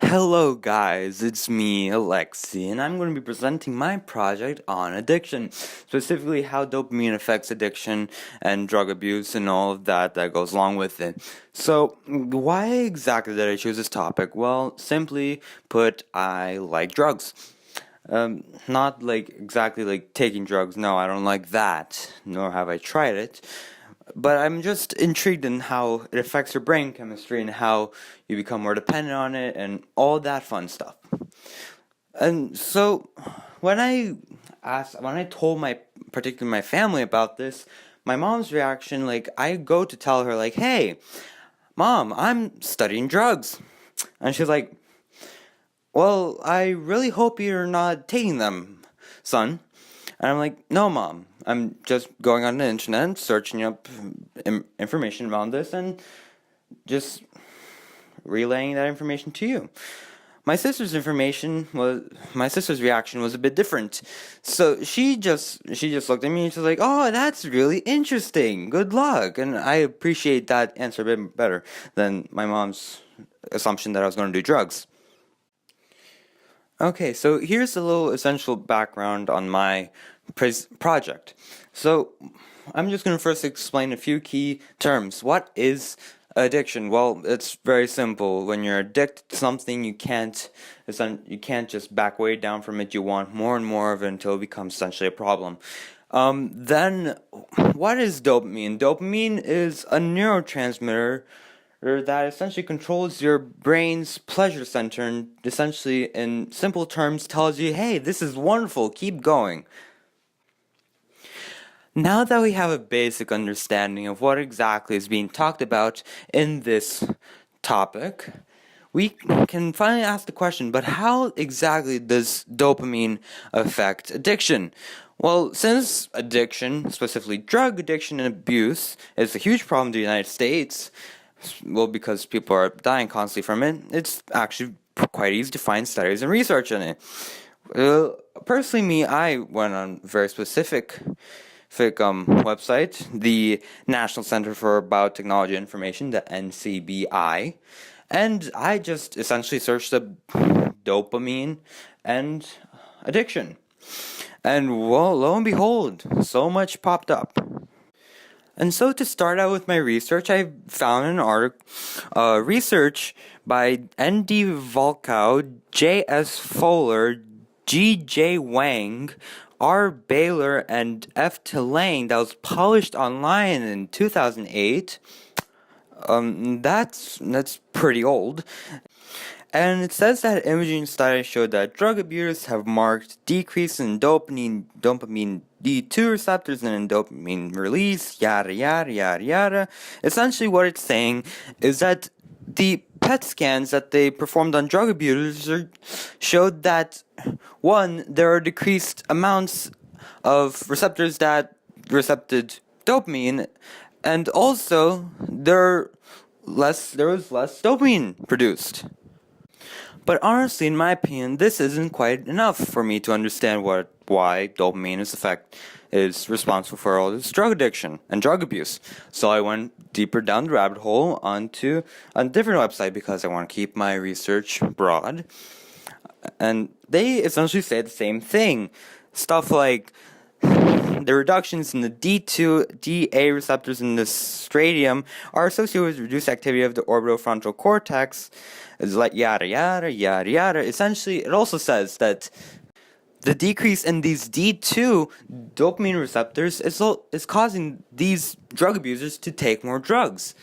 Hello guys, it's me, Alexi, and I'm going to be presenting my project on addiction, specifically how dopamine affects addiction and drug abuse and all of that goes along with it. So, why exactly did I choose this topic? Well, simply put, I like drugs. Not like exactly like taking drugs, no, I don't like that, nor have I tried it. But I'm just intrigued in how it affects your brain chemistry and how you become more dependent on it and all that fun stuff. And so when I told particularly my family about this, my mom's reaction, like I go to tell her like, "Hey, mom, I'm studying drugs." And she's like, "Well, I really hope you're not taking them, son." And I'm like, "No, mom. I'm just going on the internet, searching up information around this, and just relaying that information to you." My sister's reaction was a bit different. So she just looked at me and she's like, "Oh, that's really interesting. Good luck." And I appreciate that answer a bit better than my mom's assumption that I was going to do drugs. Okay, so here's a little essential background on my project. So I'm just going to first explain a few key terms. What is addiction? Well, it's very simple. When you're addicted to something, you can't just back way down from it. You want more and more of it until it becomes essentially a problem. Then, what is dopamine? Dopamine is a neurotransmitter that essentially controls your brain's pleasure center and essentially, in simple terms, tells you, "Hey, this is wonderful, keep going." Now that we have a basic understanding of what exactly is being talked about in this topic, we can finally ask the question, but how exactly does dopamine affect addiction? Well, since addiction, specifically drug addiction and abuse, is a huge problem in the United States, well, because people are dying constantly from it, it's actually quite easy to find studies and research on it. Personally, I went on a very specific website, the National Center for Biotechnology Information, the NCBI, and I just essentially searched up dopamine and addiction. And well, lo and behold, so much popped up. And so to start out with my research, I found an article, research by N.D. Volkow, J.S. Fowler, G.J. Wang, R. Baylor, and F. Tilane that was published online in 2008. That's pretty old. And it says that imaging studies showed that drug abusers have marked decrease in dopamine D2 receptors and in dopamine release, yada yada yada yada. Essentially what it's saying is that the PET scans that they performed on drug abusers showed that, one, there are decreased amounts of receptors that recepted dopamine, and also there was less dopamine produced. But honestly, in my opinion, this isn't quite enough for me to understand why dopamine is responsible for all this drug addiction and drug abuse. So I went deeper down the rabbit hole onto a different website because I want to keep my research broad. And they essentially say the same thing. Stuff like the reductions in the D2, DA receptors in the striatum are associated with reduced activity of the orbitofrontal cortex. It's like yada yada yada yada. Essentially, it also says that the decrease in these D2 dopamine receptors is causing these drug abusers to take more drugs.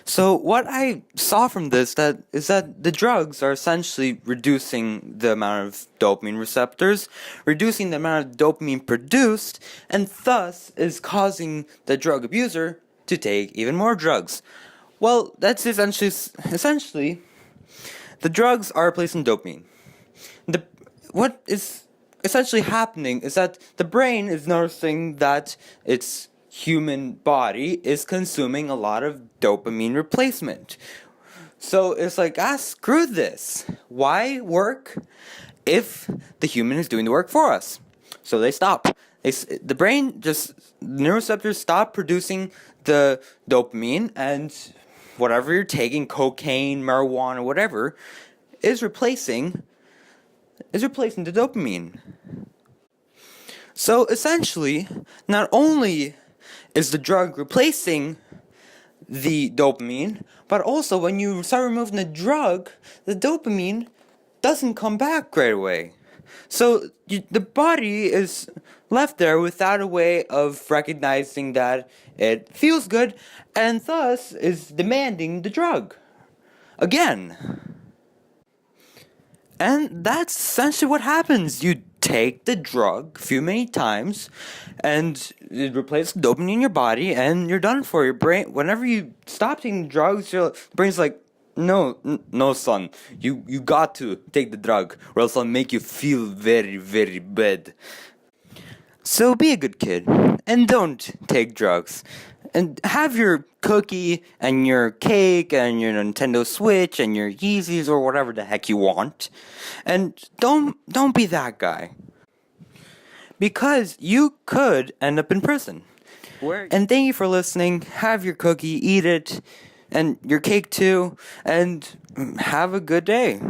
So what I saw from this is that the drugs are essentially reducing the amount of dopamine receptors, reducing the amount of dopamine produced, and thus is causing the drug abuser to take even more drugs. Well, that's essentially the drugs are replacing dopamine. What is essentially happening is that the brain is noticing that its human body is consuming a lot of dopamine replacement. So it's like, screw this. Why work if the human is doing the work for us? So they stop. The neuroreceptors stop producing the dopamine, and whatever you're taking, cocaine, marijuana, whatever, is replacing the dopamine. So essentially, not only is the drug replacing the dopamine, but also when you start removing the drug, the dopamine doesn't come back right away. So the body is left there without a way of recognizing that it feels good, and thus is demanding the drug again. And that's essentially what happens. You take the drug a few many times, and it replaces dopamine in your body, and you're done for. Your brain, whenever you stop taking drugs, your brain's like, no, son, you got to take the drug, or else I'll make you feel very, very bad. So be a good kid, and don't take drugs. And have your cookie, and your cake, and your Nintendo Switch, and your Yeezys, or whatever the heck you want. And don't be that guy. Because you could end up in prison. And thank you for listening. Have your cookie, eat it, and your cake too, and have a good day.